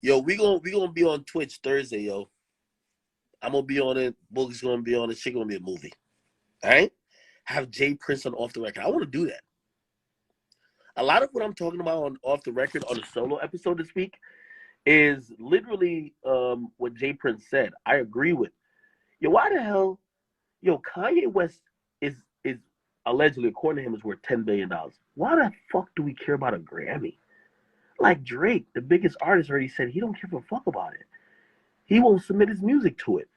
Yo, we gonna be on Twitch Thursday, yo. I'm gonna be on it. Boogie's gonna be on it. Shit gonna be a movie. All right. Have Jay Prince on Off the Record. I want to do that. A lot of what I'm talking about on Off the Record on the solo episode this week is literally what Jay Prince said. I agree with. Yo, why the hell? Yo, Kanye West is allegedly, according to him, is worth $10 billion. Why the fuck do we care about a Grammy? Like Drake, the biggest artist, already said he don't give a fuck about it. He won't submit his music to it.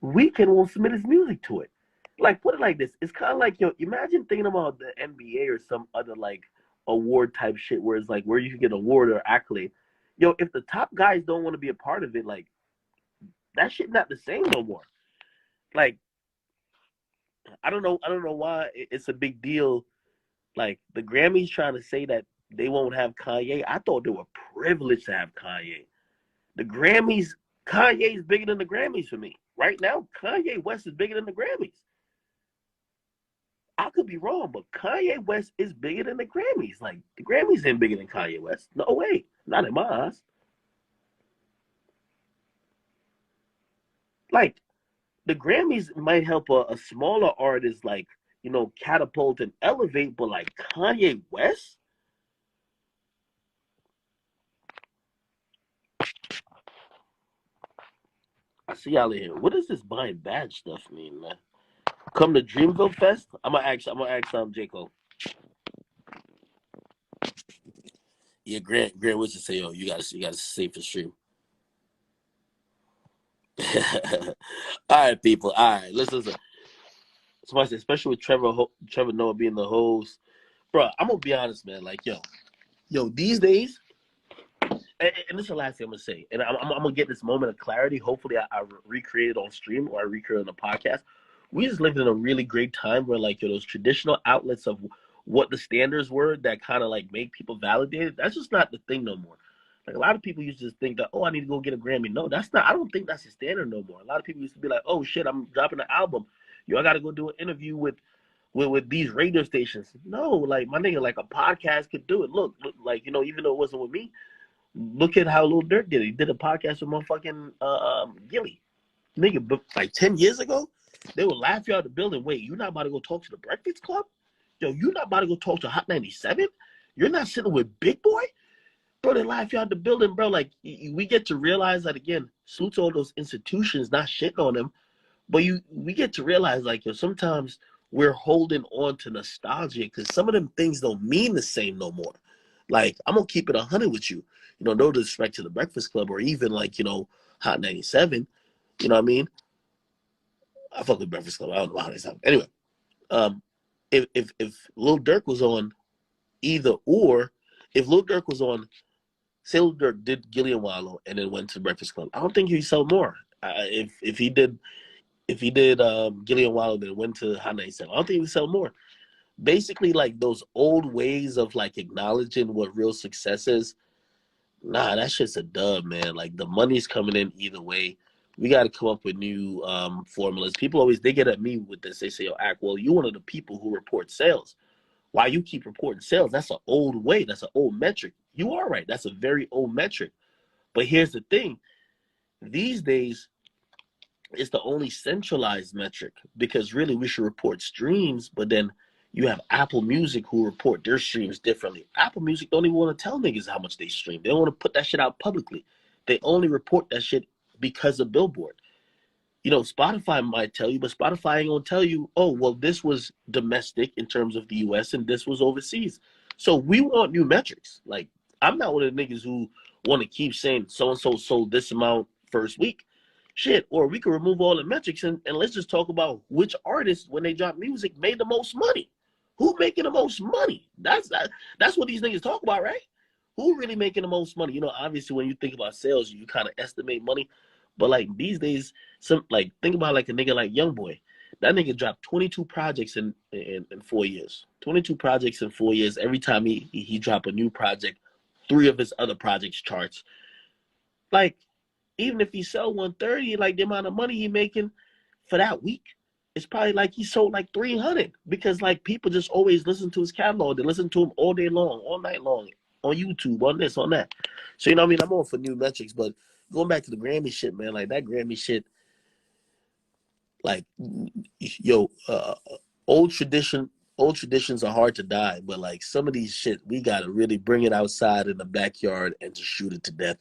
Weeknd won't submit his music to it. Like, put it like this. It's kind of like, yo, imagine thinking about the NBA or some other, like, award type shit where it's like where you can get an award or accolade. Yo, if the top guys don't want to be a part of it, like, that shit not the same no more. Like, I don't know why it's a big deal. Like, the Grammys trying to say that they won't have Kanye. I thought they were privileged to have Kanye. The Grammys, Kanye is bigger than the Grammys for me. Right now, Kanye West is bigger than the Grammys. I could be wrong, but Kanye West is bigger than the Grammys. Like, the Grammys ain't bigger than Kanye West. No way. Not in my eyes. Like, the Grammys might help a smaller artist, like, you know, catapult and elevate, but like Kanye West? I see y'all in here. What does this buying badge stuff mean, man? Come to Dreamville Fest? I'm gonna ask J. Cole. Yeah, Grant Wizard say, yo, you gotta save the stream. All right, people. All right, listen. Somebody said, especially with Trevor Noah being the host. Bro, I'm gonna be honest, man. Like, yo, these days, and this is the last thing I'm gonna say, and I'm gonna get this moment of clarity. Hopefully, I recreate it on stream or I recreate it on the podcast. We just lived in a really great time where, like, yo, those traditional outlets of what the standards were that kind of like make people validated. That's just not the thing no more. Like, a lot of people used to just think that, oh, I need to go get a Grammy. No, that's not. I don't think that's the standard no more. A lot of people used to be like, oh shit, I'm dropping an album. Yo, I got to go do an interview with these radio stations. No, like, my nigga, like, a podcast could do it. Look, like, you know, even though it wasn't with me, look at how Lil Durk did it. He did a podcast with motherfucking Gilly. Nigga, but like 10 years ago, they would laugh you out of the building. Wait, you not about to go talk to the Breakfast Club? Yo, you not about to go talk to Hot 97? You're not sitting with Big Boy? Bro, they laugh you out the building, bro. Like, we get to realize that, again, salute to all those institutions, not shitting on them, but we get to realize, like, yo, sometimes we're holding on to nostalgia because some of them things don't mean the same no more. Like, I'm going to keep it 100 with you. You know, no disrespect to the Breakfast Club or even, like, you know, Hot 97. You know what I mean? I fuck with Breakfast Club. I don't know how they sound. Anyway, um, if Lil Durk was on either or, if Lil Durk was on, say Lil Durk did Gilly and Wallow and then went to Breakfast Club, I don't think he'd sell more. If he did Gilly and Wallow then went to Hot 97, I don't think he'd sell more. Basically, like, those old ways of like acknowledging what real success is, nah, that shit's a dub, man. Like, the money's coming in either way. We got to come up with new formulas. People always, they get at me with this. They say, yo, Act, well, you one of the people who report sales. Why you keep reporting sales? That's an old way. That's an old metric. You are right. That's a very old metric. But here's the thing. These days, it's the only centralized metric because really we should report streams, but then you have Apple Music who report their streams differently. Apple Music don't even want to tell niggas how much they stream. They don't want to put that shit out publicly. They only report that shit because of Billboard. You know, Spotify might tell you, but Spotify ain't gonna tell you, oh, well, this was domestic in terms of the US and this was overseas. So we want new metrics. Like, I'm not one of the niggas who want to keep saying so and so sold this amount first week. Shit, or we could remove all the metrics and let's just talk about which artists, when they drop music, made the most money. Who making the most money? That's what these niggas talk about, right? Who really making the most money? You know, obviously when you think about sales, you kind of estimate money. But like these days, think about like a nigga like YoungBoy. That nigga dropped 22 projects in 4 years. 22 projects in 4 years. Every time he drop a new project, 3 of his other projects charts. Like, even if he sell 130, like the amount of money he making for that week, it's probably like he sold like 300 because like people just always listen to his catalog. They listen to him all day long, all night long. on YouTube, on this, on that. So, you know what I mean? I'm all for new metrics, but going back to the Grammy shit, man, like that Grammy shit, like, yo, old tradition, old traditions are hard to die, but like some of these shit, we gotta really bring it outside in the backyard and just shoot it to death.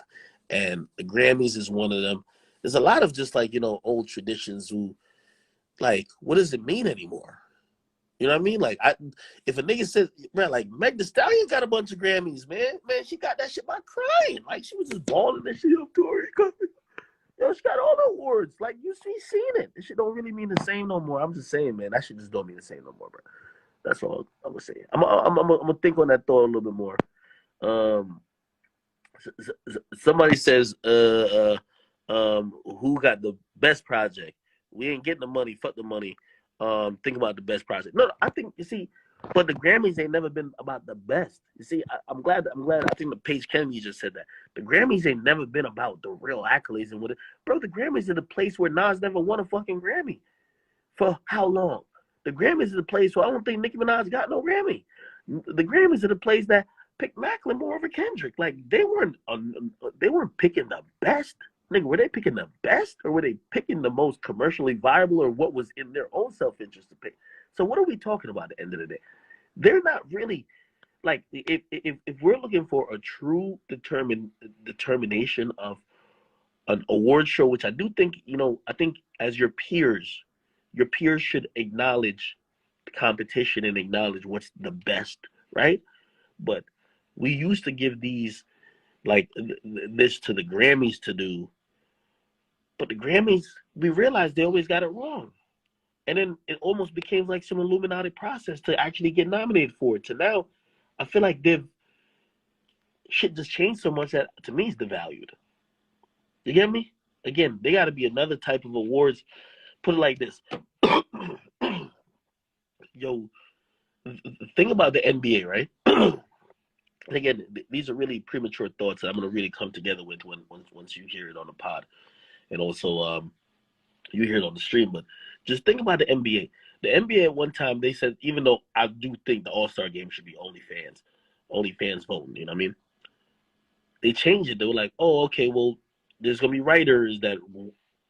And the Grammys is one of them. There's a lot of just like, you know, old traditions who, like, what does it mean anymore? You know what I mean? Like, if a nigga says, man, like Meg Thee Stallion got a bunch of Grammys, man, she got that shit by crying. Like, she was just balling that shit up to her. Yo, she got all the awards. Like, you seen it. This shit don't really mean the same no more. I'm just saying, man, that shit just don't mean the same no more, bro. That's all I'm gonna say. I'm gonna think on that thought a little bit more. Um, somebody says, who got the best project? We ain't getting the money. Fuck the money. Think about the best project. No, I think you see, but the Grammys ain't never been about the best. You see, I'm glad. I think the Paige Kennedy just said that the Grammys ain't never been about the real accolades and what it. Bro, the Grammys are the place where Nas never won a fucking Grammy. For how long? The Grammys are the place where I don't think Nicki Minaj got no Grammy. The Grammys are the place that picked Macklemore over Kendrick. Like they weren't picking the best. Nigga, were they picking the best or were they picking the most commercially viable or what was in their own self-interest to pick? So what are we talking about at the end of the day? They're not really like if we're looking for a true determination of an award show, which I do think, you know, I think as your peers should acknowledge the competition and acknowledge what's the best, right? But we used to give these like this to the Grammys to do, but the Grammys, we realized they always got it wrong. And then it almost became like some Illuminati process to actually get nominated for it. To now, I feel like shit just changed so much that to me is devalued. You get me? Again, they got to be another type of awards. Put it like this. Yo, the thing about the NBA, right? Again, these are really premature thoughts that I'm going to really come together with once you hear it on the pod. And also, you hear it on the stream. But just think about the NBA. The NBA at one time, they said, even though I do think the All-Star game should be only fans voting, you know what I mean? They changed it. They were like, oh, okay, well, there's going to be writers that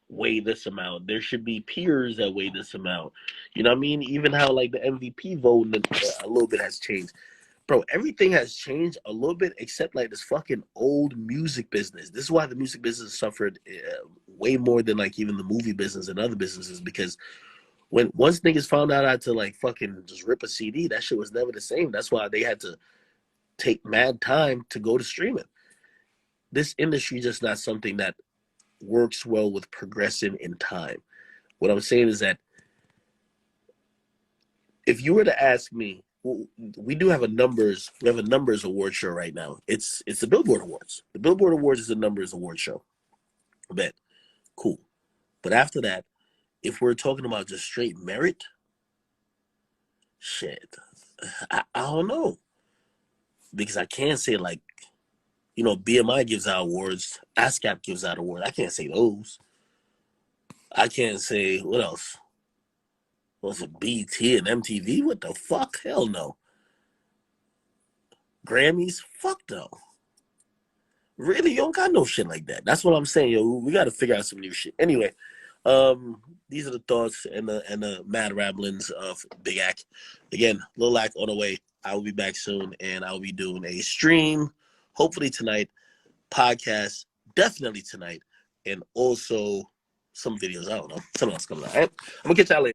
weigh this amount. There should be peers that weigh this amount. You know what I mean? Even how, like, the MVP voting a little bit has changed. Bro, everything has changed a little bit except, like, this fucking old music business. This is why the music business suffered way more than, like, even the movie business and other businesses, because once niggas found out how to, like, fucking just rip a CD, that shit was never the same. That's why they had to take mad time to go to streaming. This industry is just not something that works well with progressing in time. What I'm saying is that if you were to ask me, we have a numbers award show right now. It's the Billboard Awards. The Billboard Awards is a numbers award show. I bet. Cool. But after that, if we're talking about just straight merit, shit, I don't know. Because I can't say, like, you know, BMI gives out awards, ASCAP gives out awards. I can't say those. I can't say, what else? What's it, BT and MTV? What the fuck? Hell no. Grammys? Fuck no. Really? You don't got no shit like that. That's what I'm saying, yo. We got to figure out some new shit. Anyway, these are the thoughts and the mad ramblings of Big Ack. Again, Lil Ack on the way. I will be back soon, and I'll be doing a stream, hopefully tonight, podcast, definitely tonight, and also some videos. I don't know. Something else coming out. All right? I'm going to catch y'all later.